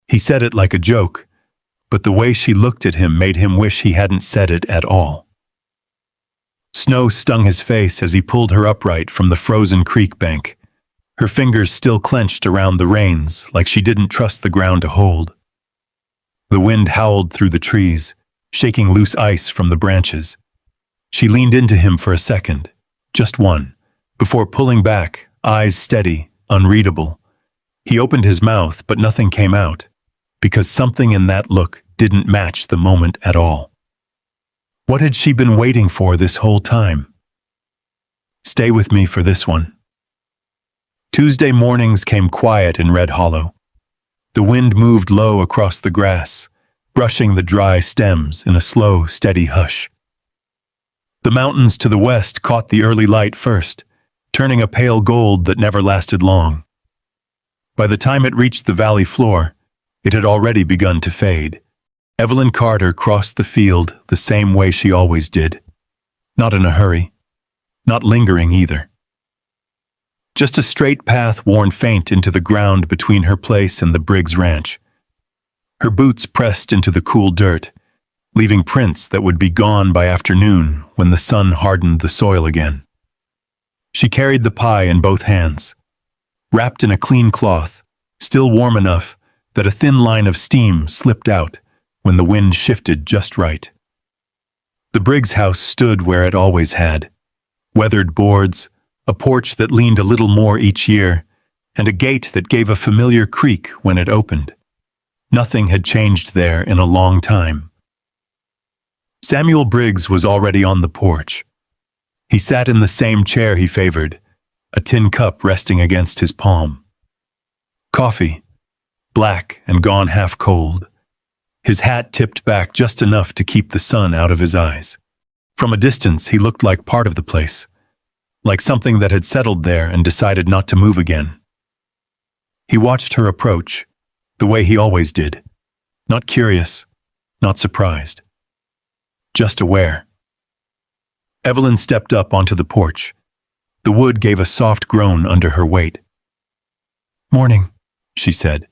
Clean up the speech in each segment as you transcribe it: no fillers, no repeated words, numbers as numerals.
He said it like a joke, but the way she looked at him made him wish he hadn't said it at all. Snow stung his face as he pulled her upright from the frozen creek bank, her fingers still clenched around the reins like she didn't trust the ground to hold. The wind howled through the trees, shaking loose ice from the branches. She leaned into him for a second, just one, before pulling back, eyes steady, unreadable. He opened his mouth, but nothing came out, because something in that look didn't match the moment at all. What had she been waiting for this whole time? Stay with me for this one. Tuesday mornings came quiet in Red Hollow. The wind moved low across the grass, brushing the dry stems in a slow, steady hush. The mountains to the west caught the early light first, turning a pale gold that never lasted long. By the time it reached the valley floor, it had already begun to fade. Evelyn Carter crossed the field the same way she always did. Not in a hurry. Not lingering either. Just a straight path worn faint into the ground between her place and the Briggs ranch. Her boots pressed into the cool dirt, leaving prints that would be gone by afternoon when the sun hardened the soil again. She carried the pie in both hands, wrapped in a clean cloth, still warm enough that a thin line of steam slipped out when the wind shifted just right. The Briggs house stood where it always had, weathered boards, a porch that leaned a little more each year, and a gate that gave a familiar creak when it opened. Nothing had changed there in a long time. Samuel Briggs was already on the porch. He sat in the same chair he favored, a tin cup resting against his palm. Coffee, black and gone half cold. His hat tipped back just enough to keep the sun out of his eyes. From a distance, he looked like part of the place, like something that had settled there and decided not to move again. He watched her approach, the way he always did, not curious, not surprised, just aware. Evelyn stepped up onto the porch. The wood gave a soft groan under her weight. "Morning," she said.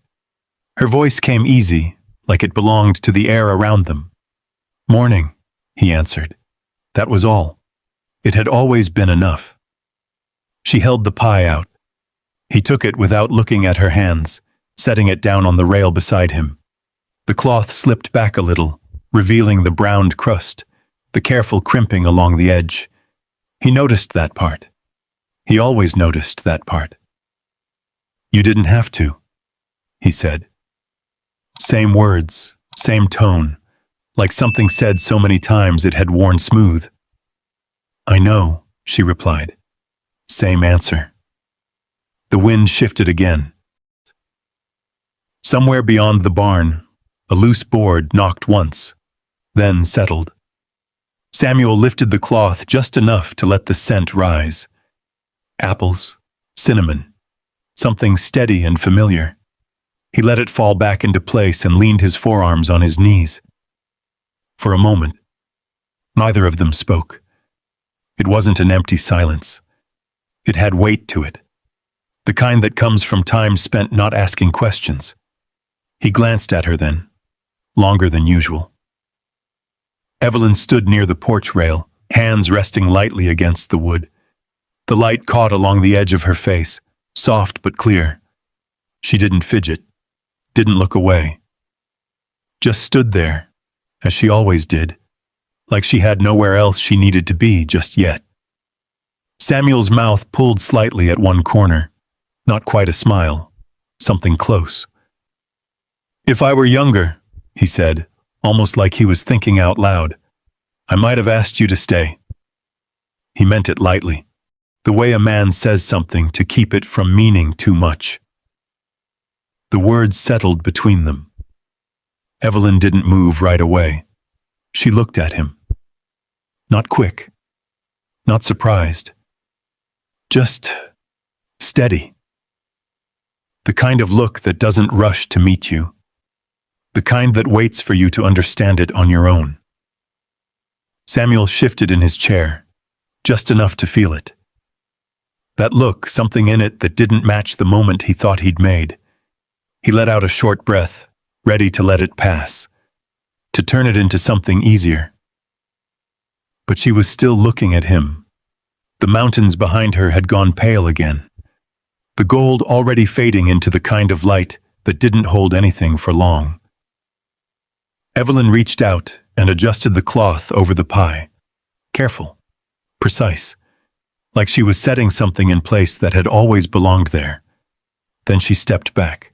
Her voice came easy, like it belonged to the air around them. "Morning," he answered. That was all. It had always been enough. She held the pie out. He took it without looking at her hands, setting it down on the rail beside him. The cloth slipped back a little, revealing the browned crust, the careful crimping along the edge. He noticed that part. He always noticed that part. "You didn't have to," he said. Same words, same tone, like something said so many times it had worn smooth. "I know," she replied. Same answer. The wind shifted again. Somewhere beyond the barn, a loose board knocked once, then settled. Samuel lifted the cloth just enough to let the scent rise. Apples, cinnamon, something steady and familiar. He let it fall back into place and leaned his forearms on his knees. For a moment, neither of them spoke. It wasn't an empty silence. It had weight to it, the kind that comes from time spent not asking questions. He glanced at her then, longer than usual. Evelyn stood near the porch rail, hands resting lightly against the wood. The light caught along the edge of her face, soft but clear. She didn't fidget, didn't look away. Just stood there, as she always did, like she had nowhere else she needed to be just yet. Samuel's mouth pulled slightly at one corner, not quite a smile, something close. "If I were younger," he said, almost like he was thinking out loud, "I might have asked you to stay." He meant it lightly, the way a man says something to keep it from meaning too much. The words settled between them. Evelyn didn't move right away. She looked at him. Not quick, not surprised. Just steady. The kind of look that doesn't rush to meet you. The kind that waits for you to understand it on your own. Samuel shifted in his chair, just enough to feel it. That look, something in it that didn't match the moment he thought he'd made. He let out a short breath, ready to let it pass, to turn it into something easier. But she was still looking at him. The mountains behind her had gone pale again, the gold already fading into the kind of light that didn't hold anything for long. Evelyn reached out and adjusted the cloth over the pie. Careful, precise, like she was setting something in place that had always belonged there. Then she stepped back.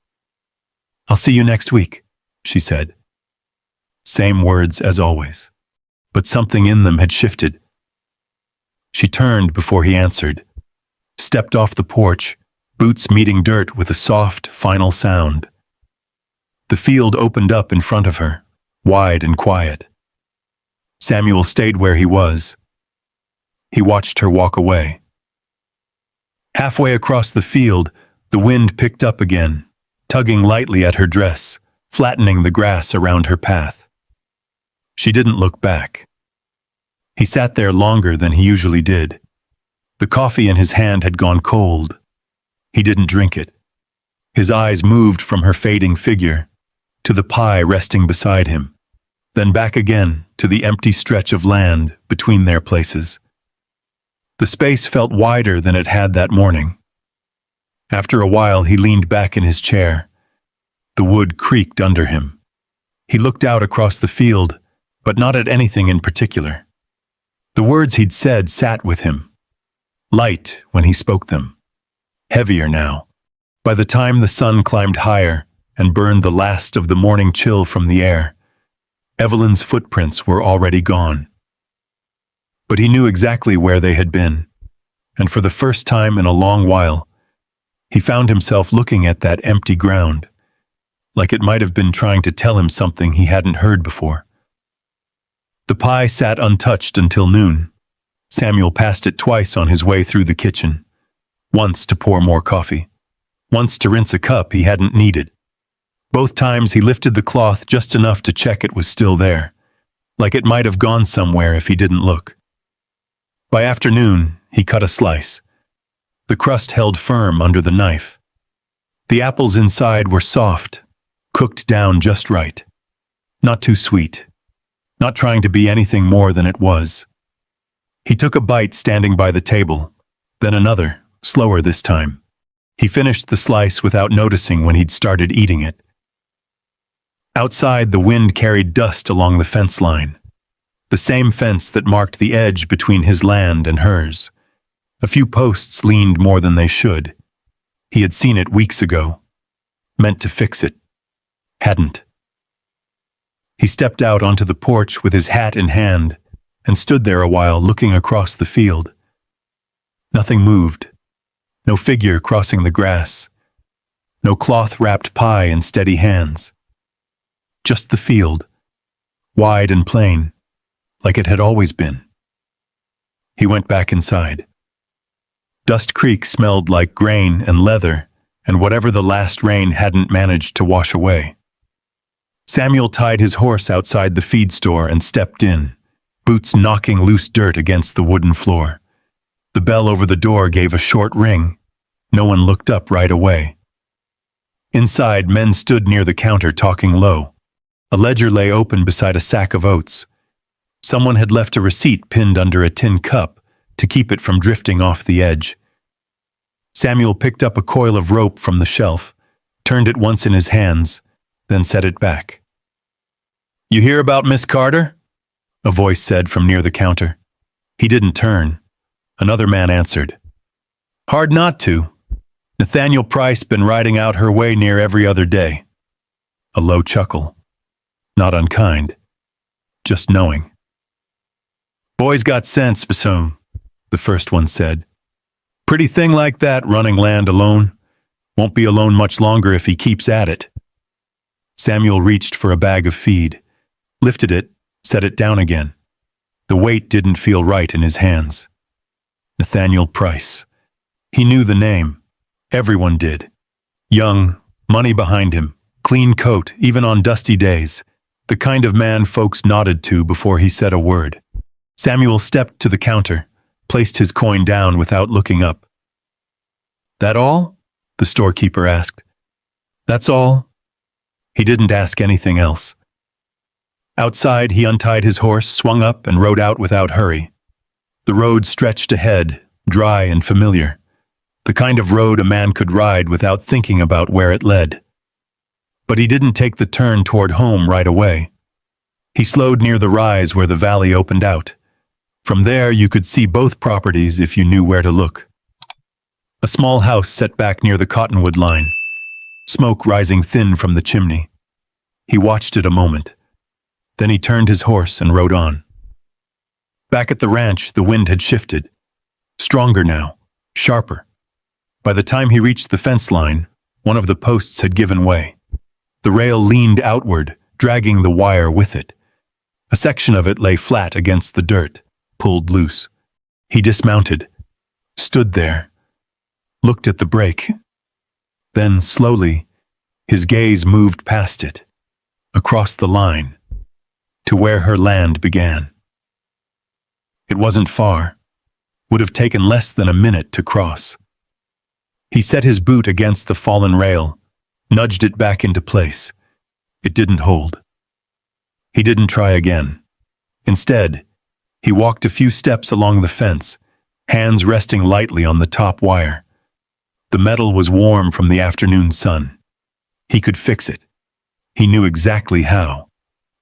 "I'll see you next week," she said. Same words as always, but something in them had shifted. She turned before he answered, stepped off the porch, boots meeting dirt with a soft, final sound. The field opened up in front of her, wide and quiet. Samuel stayed where he was. He watched her walk away. Halfway across the field, the wind picked up again, tugging lightly at her dress, flattening the grass around her path. She didn't look back. He sat there longer than he usually did. The coffee in his hand had gone cold. He didn't drink it. His eyes moved from her fading figure to the pie resting beside him, then back again to the empty stretch of land between their places. The space felt wider than it had that morning. After a while, he leaned back in his chair. The wood creaked under him. He looked out across the field, but not at anything in particular. The words he'd said sat with him. Light when he spoke them. Heavier now. By the time the sun climbed higher and burned the last of the morning chill from the air, Evelyn's footprints were already gone. But he knew exactly where they had been, and for the first time in a long while, he found himself looking at that empty ground, like it might have been trying to tell him something he hadn't heard before. The pie sat untouched until noon. Samuel passed it twice on his way through the kitchen, once to pour more coffee, once to rinse a cup he hadn't needed. Both times he lifted the cloth just enough to check it was still there, like it might have gone somewhere if he didn't look. By afternoon, he cut a slice. The crust held firm under the knife. The apples inside were soft, cooked down just right. Not too sweet, not trying to be anything more than it was. He took a bite standing by the table, then another, slower this time. He finished the slice without noticing when he'd started eating it. Outside, the wind carried dust along the fence line, the same fence that marked the edge between his land and hers. A few posts leaned more than they should. He had seen it weeks ago, meant to fix it. Hadn't. He stepped out onto the porch with his hat in hand and stood there a while looking across the field. Nothing moved. No figure crossing the grass. No cloth-wrapped pie in steady hands. Just the field, wide and plain, like it had always been. He went back inside. Dust Creek smelled like grain and leather and whatever the last rain hadn't managed to wash away. Samuel tied his horse outside the feed store and stepped in, boots knocking loose dirt against the wooden floor. The bell over the door gave a short ring. No one looked up right away. Inside, men stood near the counter talking low. A ledger lay open beside a sack of oats. Someone had left a receipt pinned under a tin cup to keep it from drifting off the edge. Samuel picked up a coil of rope from the shelf, turned it once in his hands, then set it back. "You hear about Miss Carter?" a voice said from near the counter. He didn't turn. Another man answered. "Hard not to. Nathaniel Price been riding out her way near every other day." A low chuckle. Not unkind. Just knowing. "Boy's got sense, Bassoon," the first one said. "Pretty thing like that running land alone. Won't be alone much longer if he keeps at it." Samuel reached for a bag of feed, lifted it, set it down again. The weight didn't feel right in his hands. Nathaniel Price. He knew the name. Everyone did. Young, money behind him, clean coat, even on dusty days. The kind of man folks nodded to before he said a word. Samuel stepped to the counter, placed his coin down without looking up. "That all?" the storekeeper asked. "That's all." He didn't ask anything else. Outside, he untied his horse, swung up, and rode out without hurry. The road stretched ahead, dry and familiar. The kind of road a man could ride without thinking about where it led. But he didn't take the turn toward home right away. He slowed near the rise where the valley opened out. From there, you could see both properties if you knew where to look. A small house set back near the cottonwood line, smoke rising thin from the chimney. He watched it a moment. Then he turned his horse and rode on. Back at the ranch, the wind had shifted. Stronger now, sharper. By the time he reached the fence line, one of the posts had given way. The rail leaned outward, dragging the wire with it. A section of it lay flat against the dirt, pulled loose. He dismounted, stood there, looked at the break. Then, slowly, his gaze moved past it, across the line, to where her land began. It wasn't far, would have taken less than a minute to cross. He set his boot against the fallen rail, nudged it back into place. It didn't hold. He didn't try again. Instead, he walked a few steps along the fence, hands resting lightly on the top wire. The metal was warm from the afternoon sun. He could fix it. He knew exactly how.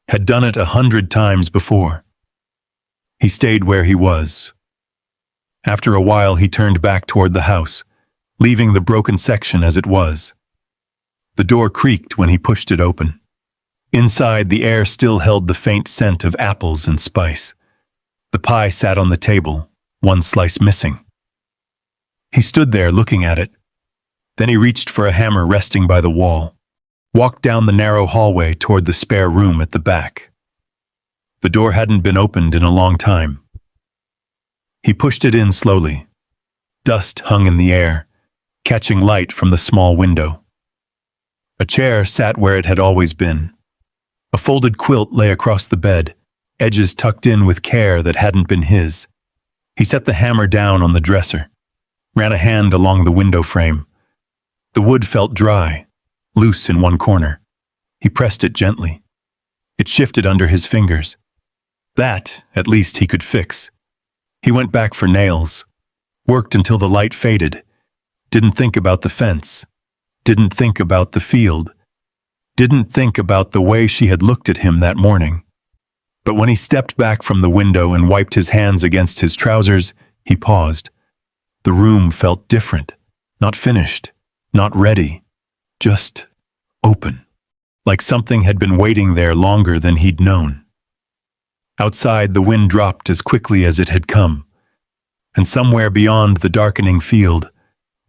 Had done it 100 times before. He stayed where he was. After a while, he turned back toward the house, leaving the broken section as it was. The door creaked when he pushed it open. Inside, the air still held the faint scent of apples and spice. The pie sat on the table, one slice missing. He stood there looking at it. Then he reached for a hammer resting by the wall, walked down the narrow hallway toward the spare room at the back. The door hadn't been opened in a long time. He pushed it in slowly. Dust hung in the air, catching light from the small window. A chair sat where it had always been. A folded quilt lay across the bed, edges tucked in with care that hadn't been his. He set the hammer down on the dresser, ran a hand along the window frame. The wood felt dry, loose in one corner. He pressed it gently. It shifted under his fingers. That, at least, he could fix. He went back for nails, worked until the light faded, didn't think about the fence, didn't think about the field, didn't think about the way she had looked at him that morning. But when he stepped back from the window and wiped his hands against his trousers, he paused. The room felt different, not finished, not ready, just open, like something had been waiting there longer than he'd known. Outside, the wind dropped as quickly as it had come, and somewhere beyond the darkening field,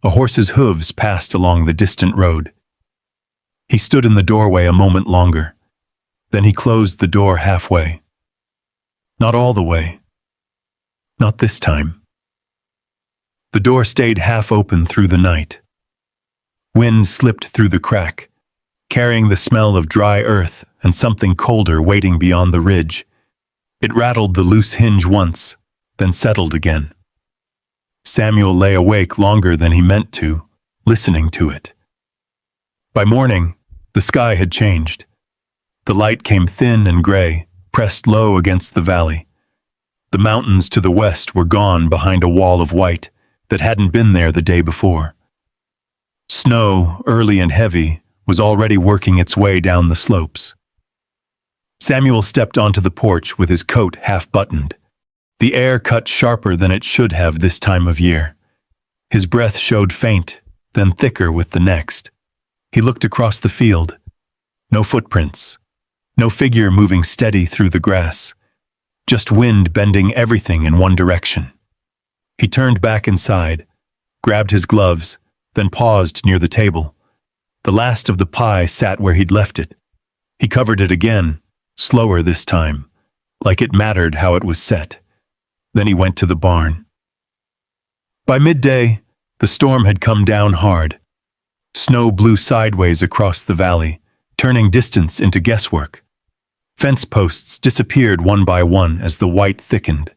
a horse's hooves passed along the distant road. He stood in the doorway a moment longer. Then he closed the door halfway. Not all the way. Not this time. The door stayed half open through the night. Wind slipped through the crack, carrying the smell of dry earth and something colder waiting beyond the ridge. It rattled the loose hinge once, then settled again. Samuel lay awake longer than he meant to, listening to it. By morning, the sky had changed. The light came thin and gray, pressed low against the valley. The mountains to the west were gone behind a wall of white that hadn't been there the day before. Snow, early and heavy, was already working its way down the slopes. Samuel stepped onto the porch with his coat half buttoned. The air cut sharper than it should have this time of year. His breath showed faint, then thicker with the next. He looked across the field. No footprints. No figure moving steady through the grass. Just wind bending everything in one direction. He turned back inside, grabbed his gloves, then paused near the table. The last of the pie sat where he'd left it. He covered it again, slower this time, like it mattered how it was set. Then he went to the barn. By midday, the storm had come down hard. Snow blew sideways across the valley, turning distance into guesswork. Fence posts disappeared one by one as the white thickened.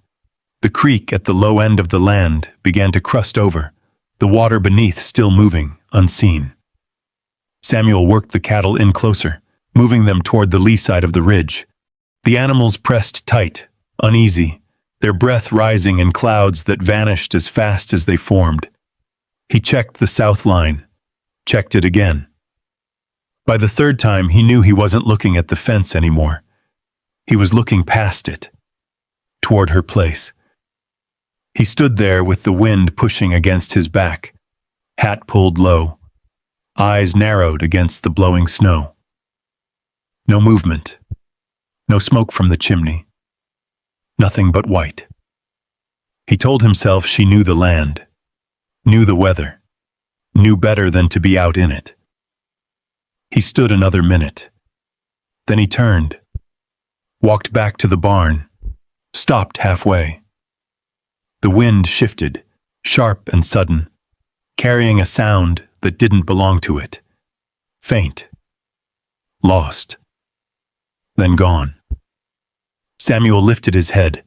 The creek at the low end of the land began to crust over, the water beneath still moving, unseen. Samuel worked the cattle in closer, moving them toward the lee side of the ridge. The animals pressed tight, uneasy, their breath rising in clouds that vanished as fast as they formed. He checked the south line, checked it again. By the third time, he knew he wasn't looking at the fence anymore. He was looking past it, toward her place. He stood there with the wind pushing against his back, hat pulled low, eyes narrowed against the blowing snow. No movement, no smoke from the chimney, nothing but white. He told himself she knew the land, knew the weather, knew better than to be out in it. He stood another minute. Then he turned, walked back to the barn, stopped halfway. The wind shifted, sharp and sudden, carrying a sound that didn't belong to it. Faint. Lost. Then gone. Samuel lifted his head,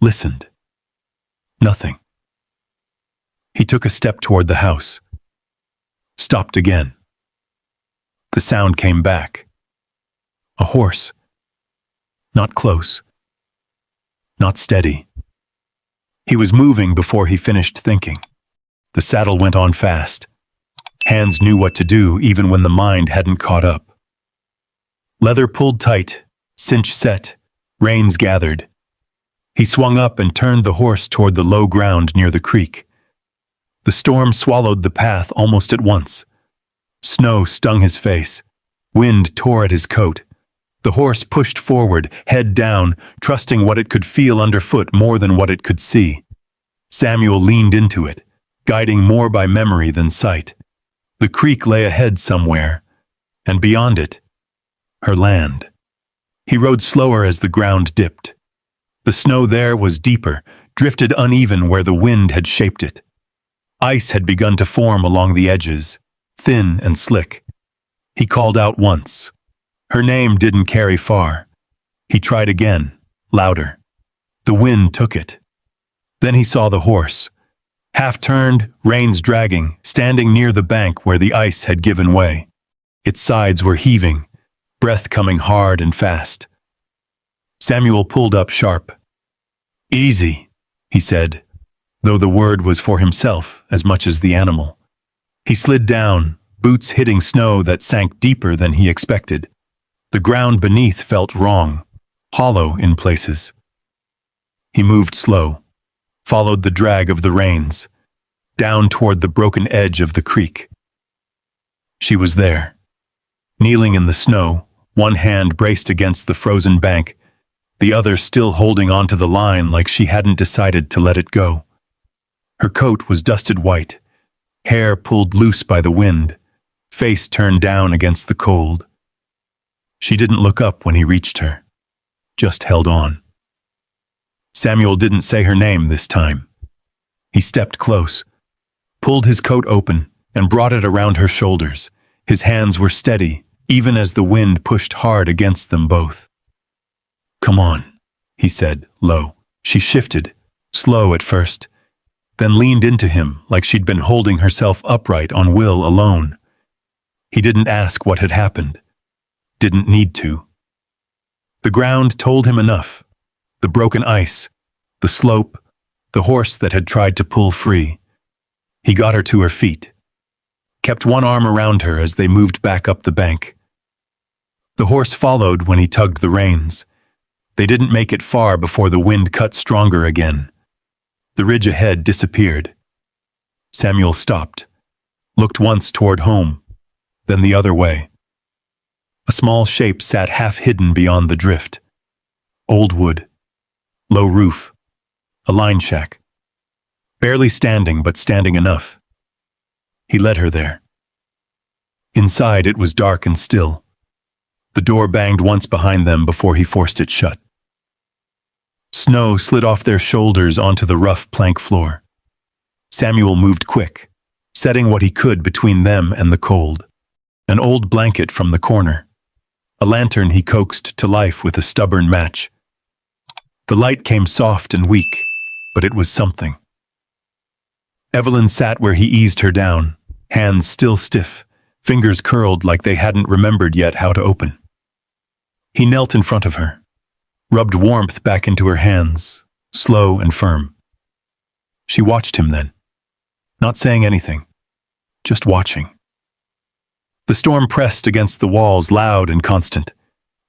listened. Nothing. He took a step toward the house. Stopped again. The sound came back. A horse. Not close. Not steady. He was moving before he finished thinking. The saddle went on fast. Hands knew what to do even when the mind hadn't caught up. Leather pulled tight, cinch set, reins gathered. He swung up and turned the horse toward the low ground near the creek. The storm swallowed the path almost at once. Snow stung his face. Wind tore at his coat. The horse pushed forward, head down, trusting what it could feel underfoot more than what it could see. Samuel leaned into it, guiding more by memory than sight. The creek lay ahead somewhere, and beyond it, her land. He rode slower as the ground dipped. The snow there was deeper, drifted uneven where the wind had shaped it. Ice had begun to form along the edges, thin and slick. He called out once. Her name didn't carry far. He tried again, louder. The wind took it. Then he saw the horse, half-turned, reins dragging, standing near the bank where the ice had given way. Its sides were heaving, breath coming hard and fast. Samuel pulled up sharp. "Easy," he said, though the word was for himself as much as the animal. He slid down, boots hitting snow that sank deeper than he expected. The ground beneath felt wrong, hollow in places. He moved slow, followed the drag of the reins, down toward the broken edge of the creek. She was there, kneeling in the snow, one hand braced against the frozen bank, the other still holding onto the line like she hadn't decided to let it go. Her coat was dusted white, hair pulled loose by the wind, face turned down against the cold. She didn't look up when he reached her, just held on. Samuel didn't say her name this time. He stepped close, pulled his coat open, and brought it around her shoulders. His hands were steady, even as the wind pushed hard against them both. "Come on," he said, low. She shifted, slow at first, then leaned into him like she'd been holding herself upright on will alone. He didn't ask what had happened. Didn't need to. The ground told him enough. The broken ice, the slope, the horse that had tried to pull free. He got her to her feet, kept one arm around her as they moved back up the bank. The horse followed when he tugged the reins. They didn't make it far before the wind cut stronger again. The ridge ahead disappeared. Samuel stopped, looked once toward home, then the other way. A small shape sat half-hidden beyond the drift. Old wood, low roof, a line shack. Barely standing, but standing enough. He led her there. Inside it was dark and still. The door banged once behind them before he forced it shut. Snow slid off their shoulders onto the rough plank floor. Samuel moved quick, setting what he could between them and the cold. An old blanket from the corner. A lantern he coaxed to life with a stubborn match. The light came soft and weak, but it was something. Evelyn sat where he eased her down, hands still stiff, fingers curled like they hadn't remembered yet how to open. He knelt in front of her, rubbed warmth back into her hands, slow and firm. She watched him then, not saying anything, just watching. The storm pressed against the walls, loud and constant.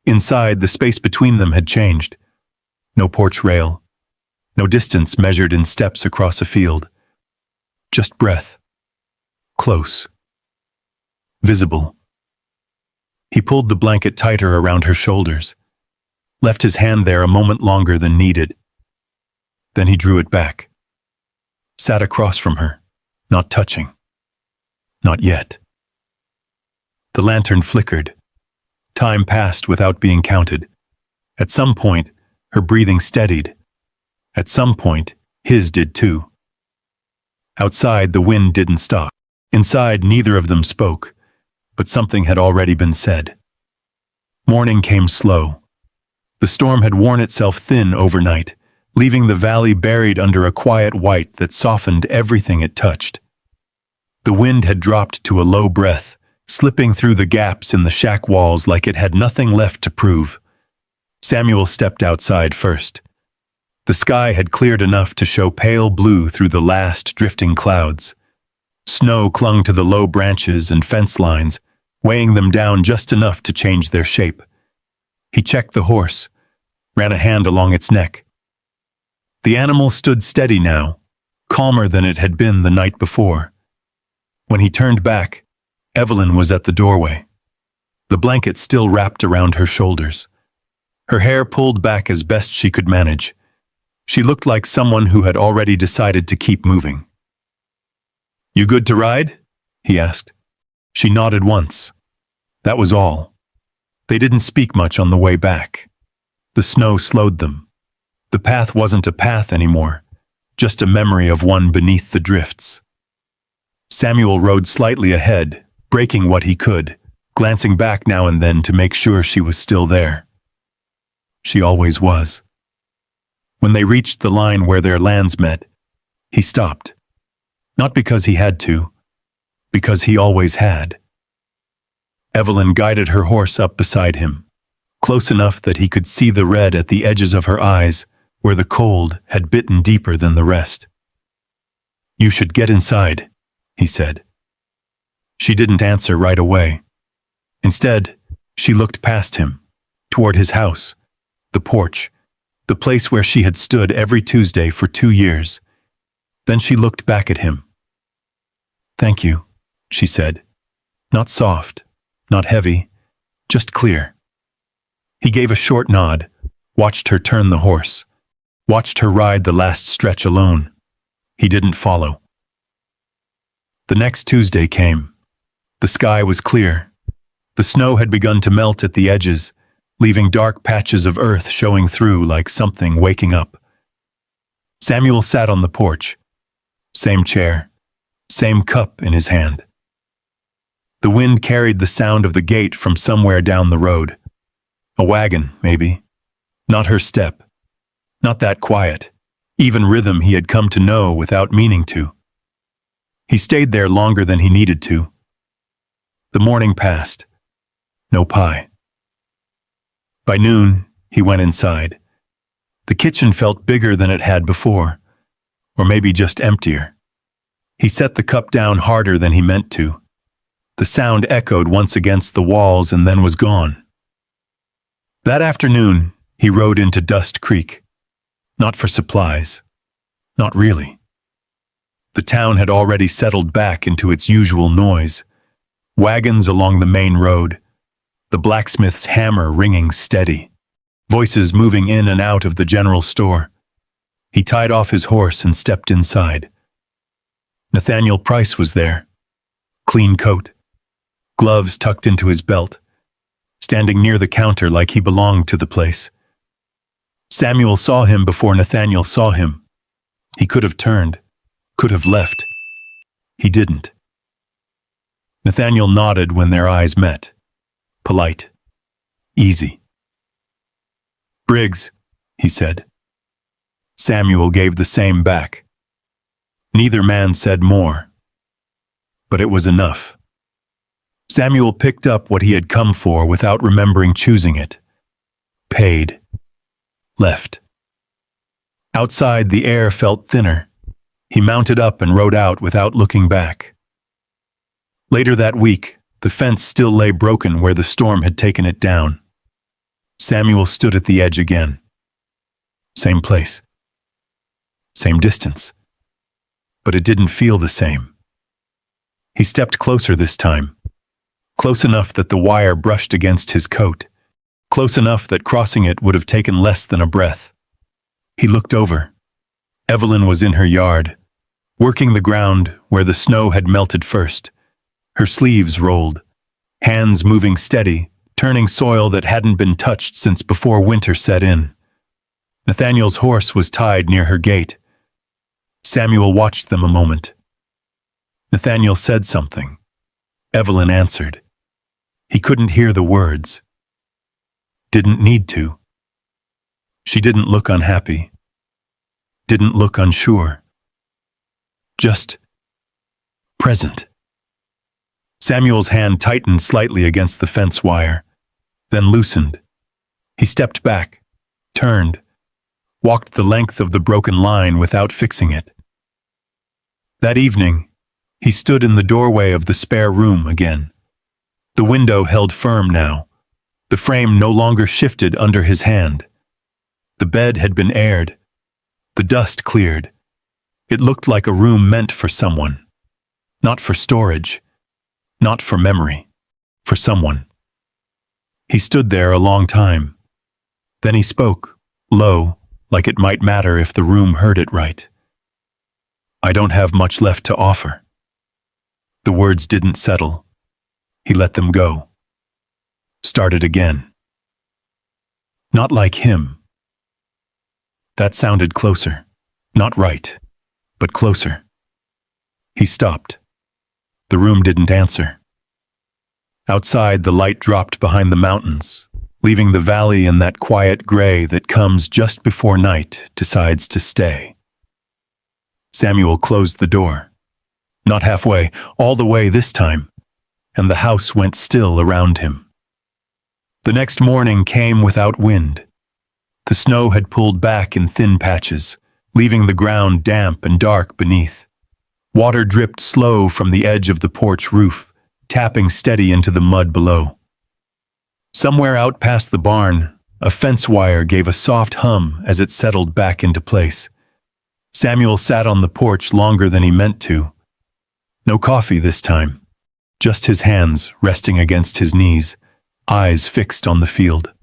Inside, the space between them had changed. No porch rail, no distance measured in steps across a field. Just breath. Close. Visible. He pulled the blanket tighter around her shoulders, left his hand there a moment longer than needed. Then he drew it back, sat across from her, not touching. Not yet. The lantern flickered. Time passed without being counted. At some point, her breathing steadied. At some point, his did too. Outside, the wind didn't stop. Inside, neither of them spoke, but something had already been said. Morning came slow. The storm had worn itself thin overnight, leaving the valley buried under a quiet white that softened everything it touched. The wind had dropped to a low breath, slipping through the gaps in the shack walls like it had nothing left to prove. Samuel stepped outside first. The sky had cleared enough to show pale blue through the last drifting clouds. Snow clung to the low branches and fence lines, weighing them down just enough to change their shape. He checked the horse, ran a hand along its neck. The animal stood steady now, calmer than it had been the night before. When he turned back, Evelyn was at the doorway, the blanket still wrapped around her shoulders. Her hair pulled back as best she could manage. She looked like someone who had already decided to keep moving. "You good to ride?" he asked. She nodded once. That was all. They didn't speak much on the way back. The snow slowed them. The path wasn't a path anymore, just a memory of one beneath the drifts. Samuel rode slightly ahead, braking what he could, glancing back now and then to make sure she was still there. She always was. When they reached the line where their lands met, he stopped. Not because he had to, because he always had. Evelyn guided her horse up beside him, close enough that he could see the red at the edges of her eyes, where the cold had bitten deeper than the rest. "You should get inside," he said. She didn't answer right away. Instead, she looked past him, toward his house, the porch, the place where she had stood every Tuesday for 2 years. Then she looked back at him. "Thank you," she said. Not soft, not heavy, just clear. He gave a short nod, watched her turn the horse, watched her ride the last stretch alone. He didn't follow. The next Tuesday came. The sky was clear. The snow had begun to melt at the edges, leaving dark patches of earth showing through like something waking up. Samuel sat on the porch. Same chair, same cup in his hand. The wind carried the sound of the gate from somewhere down the road. A wagon, maybe. Not her step. Not that quiet, even rhythm he had come to know without meaning to. He stayed there longer than he needed to. The morning passed. No pie. By noon, he went inside. The kitchen felt bigger than it had before, or maybe just emptier. He set the cup down harder than he meant to. The sound echoed once against the walls and then was gone. That afternoon, he rode into Dust Creek. Not for supplies. Not really. The town had already settled back into its usual noise. Wagons along the main road, the blacksmith's hammer ringing steady, voices moving in and out of the general store. He tied off his horse and stepped inside. Nathaniel Price was there. Clean coat, gloves tucked into his belt, standing near the counter like he belonged to the place. Samuel saw him before Nathaniel saw him. He could have turned, could have left. He didn't. Nathaniel nodded when their eyes met. Polite. Easy. "Briggs," he said. Samuel gave the same back. Neither man said more. But it was enough. Samuel picked up what he had come for without remembering choosing it. paid, left. Outside, the air felt thinner. He mounted up and rode out without looking back. Later that week, the fence still lay broken where the storm had taken it down. Samuel stood at the edge again. Same place. Same distance. But it didn't feel the same. He stepped closer this time. Close enough that the wire brushed against his coat. Close enough that crossing it would have taken less than a breath. He looked over. Evelyn was in her yard, working the ground where the snow had melted first. Her sleeves rolled, hands moving steady, turning soil that hadn't been touched since before winter set in. Nathaniel's horse was tied near her gate. Samuel watched them a moment. Nathaniel said something. Evelyn answered. He couldn't hear the words. Didn't need to. She didn't look unhappy. Didn't look unsure. Just present. Samuel's hand tightened slightly against the fence wire, then loosened. He stepped back, turned, walked the length of the broken line without fixing it. That evening, he stood in the doorway of the spare room again. The window held firm now. The frame no longer shifted under his hand. The bed had been aired. The dust cleared. It looked like a room meant for someone. Not for storage. Not for memory. For someone. He stood there a long time. Then he spoke, low, like it might matter if the room heard it right. I don't have much left to offer. The words didn't settle. He let them go. Started again. Not like him. That sounded closer. Not right, but closer. He stopped. The room didn't answer. Outside, the light dropped behind the mountains, leaving the valley in that quiet gray that comes just before night decides to stay. Samuel closed the door. Not halfway, all the way this time, and the house went still around him. The next morning came without wind. The snow had pulled back in thin patches, leaving the ground damp and dark beneath. Water dripped slow from the edge of the porch roof, tapping steady into the mud below. Somewhere out past the barn, a fence wire gave a soft hum as it settled back into place. Samuel sat on the porch longer than he meant to. No coffee this time, just his hands resting against his knees, eyes fixed on the field.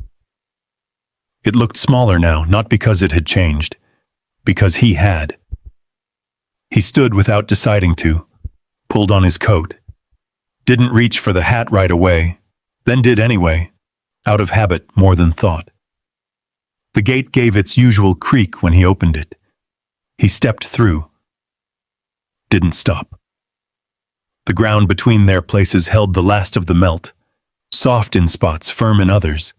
It looked smaller now, not because it had changed, because he had. He stood without deciding to, pulled on his coat. Didn't reach for the hat right away, then did anyway, out of habit more than thought. The gate gave its usual creak when he opened it. He stepped through. Didn't stop. The ground between their places held the last of the melt, soft in spots, firm in others.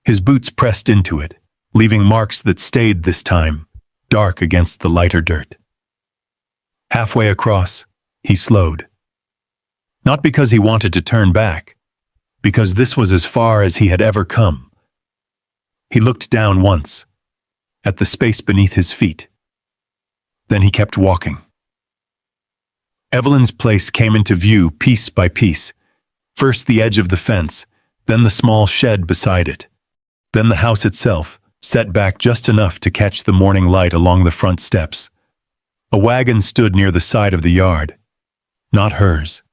His boots pressed into it, leaving marks that stayed this time, dark against the lighter dirt. Halfway across, he slowed. Not because he wanted to turn back, because this was as far as he had ever come. He looked down once, at the space beneath his feet. Then he kept walking. Evelyn's place came into view piece by piece. First the edge of the fence, then the small shed beside it. Then the house itself, set back just enough to catch the morning light along the front steps. A wagon stood near the side of the yard. Not hers.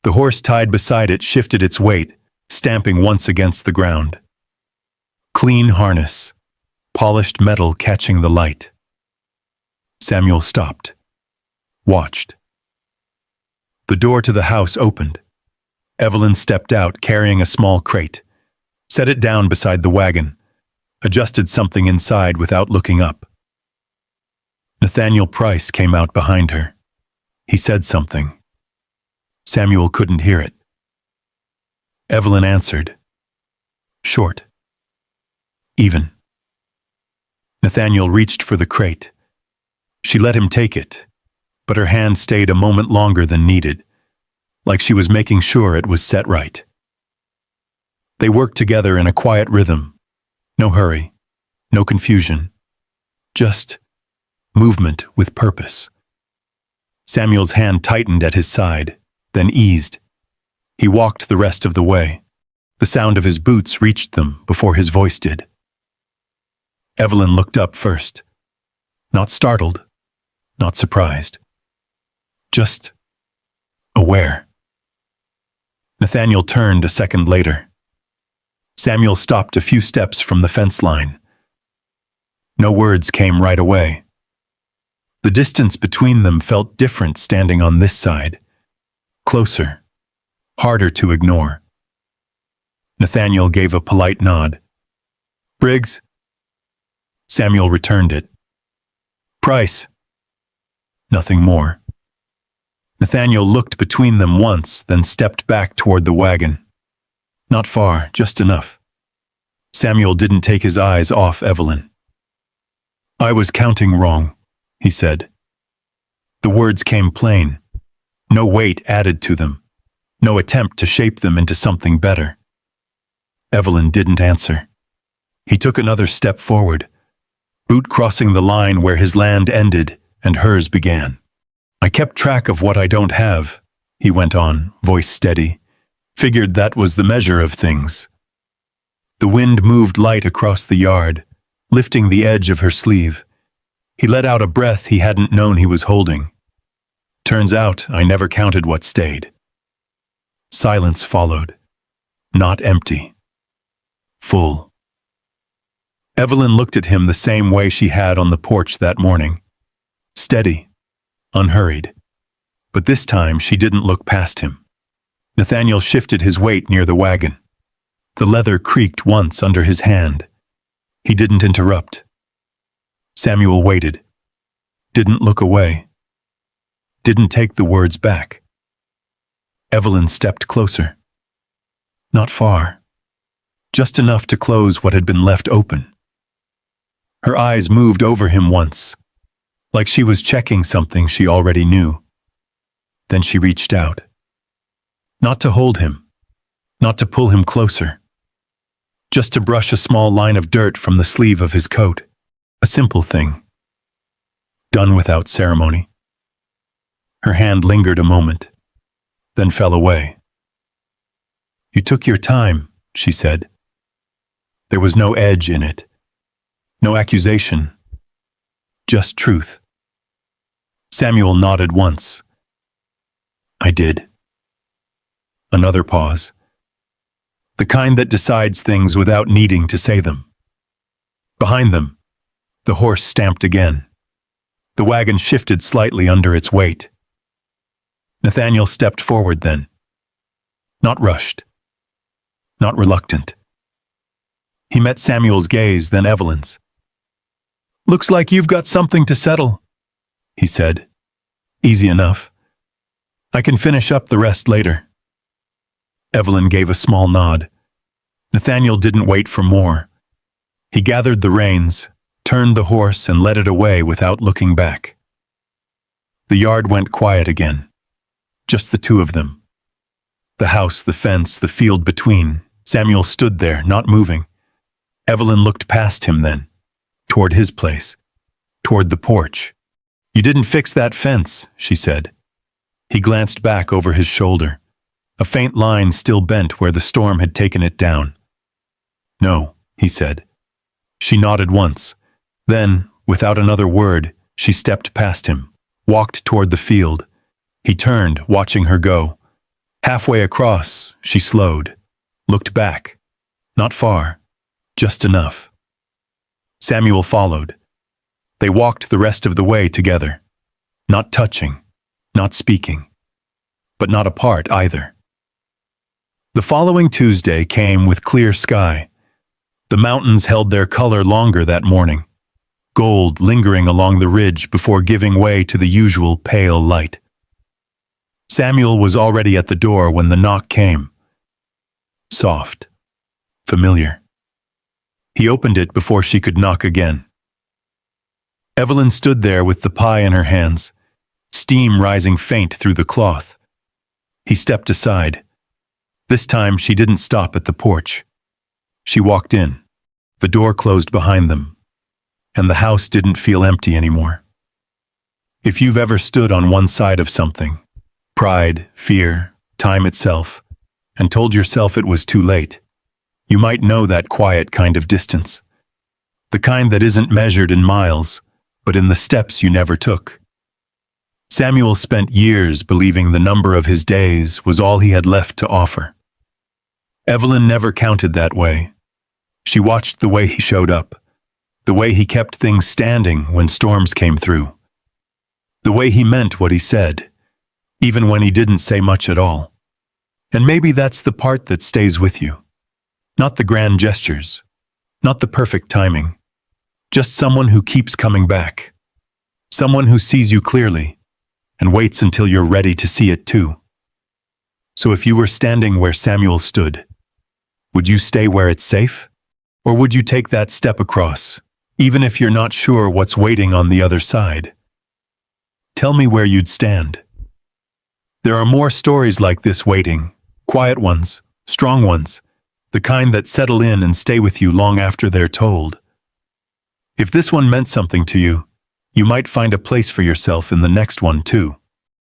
The horse tied beside it shifted its weight, stamping once against the ground. Clean harness, polished metal catching the light. Samuel stopped, watched. The door to the house opened. Evelyn stepped out carrying a small crate, set it down beside the wagon, adjusted something inside without looking up. Nathaniel Price came out behind her. He said something. Samuel couldn't hear it. Evelyn answered. Short. Even. Nathaniel reached for the crate. She let him take it, but her hand stayed a moment longer than needed, like she was making sure it was set right. They worked together in a quiet rhythm, No hurry, no confusion, just movement with purpose. Samuel's hand tightened at his side, then eased. He walked the rest of the way. The sound of his boots reached them before his voice did. Evelyn looked up first. Not startled, not surprised. Just aware. Nathaniel turned a second later. Samuel stopped a few steps from the fence line. No words came right away. The distance between them felt different standing on this side. Closer, harder to ignore. Nathaniel gave a polite nod. "Briggs?" Samuel returned it. "Price?" Nothing more. Nathaniel looked between them once, then stepped back toward the wagon. Not far, just enough. Samuel didn't take his eyes off Evelyn. "I was counting wrong," he said. The words came plain. No weight added to them. No attempt to shape them into something better. Evelyn didn't answer. He took another step forward, boot crossing the line where his land ended and hers began. "I kept track of what I don't have," he went on, voice steady. "Figured that was the measure of things." The wind moved light across the yard, lifting the edge of her sleeve. He let out a breath he hadn't known he was holding. "Turns out I never counted what stayed." Silence followed. Not empty. Full. Evelyn looked at him the same way she had on the porch that morning. Steady. Unhurried. But this time she didn't look past him. Nathaniel shifted his weight near the wagon. The leather creaked once under his hand. He didn't interrupt. Samuel waited. Didn't look away. Didn't take the words back. Evelyn stepped closer. Not far. Just enough to close what had been left open. Her eyes moved over him once, like she was checking something she already knew. Then she reached out. Not to hold him, not to pull him closer. Just to brush a small line of dirt from the sleeve of his coat. A simple thing. Done without ceremony. Her hand lingered a moment, then fell away. "You took your time," she said. There was no edge in it. No accusation. Just truth. Samuel nodded once. "I did." Another pause. The kind that decides things without needing to say them. Behind them, the horse stamped again. The wagon shifted slightly under its weight. Nathaniel stepped forward then. Not rushed. Not reluctant. He met Samuel's gaze, then Evelyn's. "Looks like you've got something to settle," he said. "Easy enough. I can finish up the rest later." Evelyn gave a small nod. Nathaniel didn't wait for more. He gathered the reins, turned the horse, and led it away without looking back. The yard went quiet again. Just the two of them. The house, the fence, the field between. Samuel stood there, not moving. Evelyn looked past him then, toward his place, toward the porch. "You didn't fix that fence," she said. He glanced back over his shoulder. A faint line still bent where the storm had taken it down. "No," he said. She nodded once. Then, without another word, she stepped past him, walked toward the field. He turned, watching her go. Halfway across, she slowed, looked back. Not far, just enough. Samuel followed. They walked the rest of the way together, not touching, not speaking, but not apart either. The following Tuesday came with clear sky. The mountains held their color longer that morning, gold lingering along the ridge before giving way to the usual pale light. Samuel was already at the door when the knock came. Soft, familiar. He opened it before she could knock again. Evelyn stood there with the pie in her hands, steam rising faint through the cloth. He stepped aside. This time she didn't stop at the porch. She walked in, The door closed behind them, and the house didn't feel empty anymore. If you've ever stood on one side of something, pride, fear, time itself, and told yourself it was too late, you might know that quiet kind of distance. The kind that isn't measured in miles, but in the steps you never took. Samuel spent years believing the number of his days was all he had left to offer. Evelyn never counted that way. She watched the way he showed up, the way he kept things standing when storms came through, the way he meant what he said, even when he didn't say much at all. And maybe that's the part that stays with you. Not the grand gestures, not the perfect timing, just someone who keeps coming back, someone who sees you clearly and waits until you're ready to see it too. So if you were standing where Samuel stood, would you stay where it's safe? Or would you take that step across, even if you're not sure what's waiting on the other side? Tell me where you'd stand. There are more stories like this waiting, quiet ones, strong ones, the kind that settle in and stay with you long after they're told. If this one meant something to you, you might find a place for yourself in the next one too.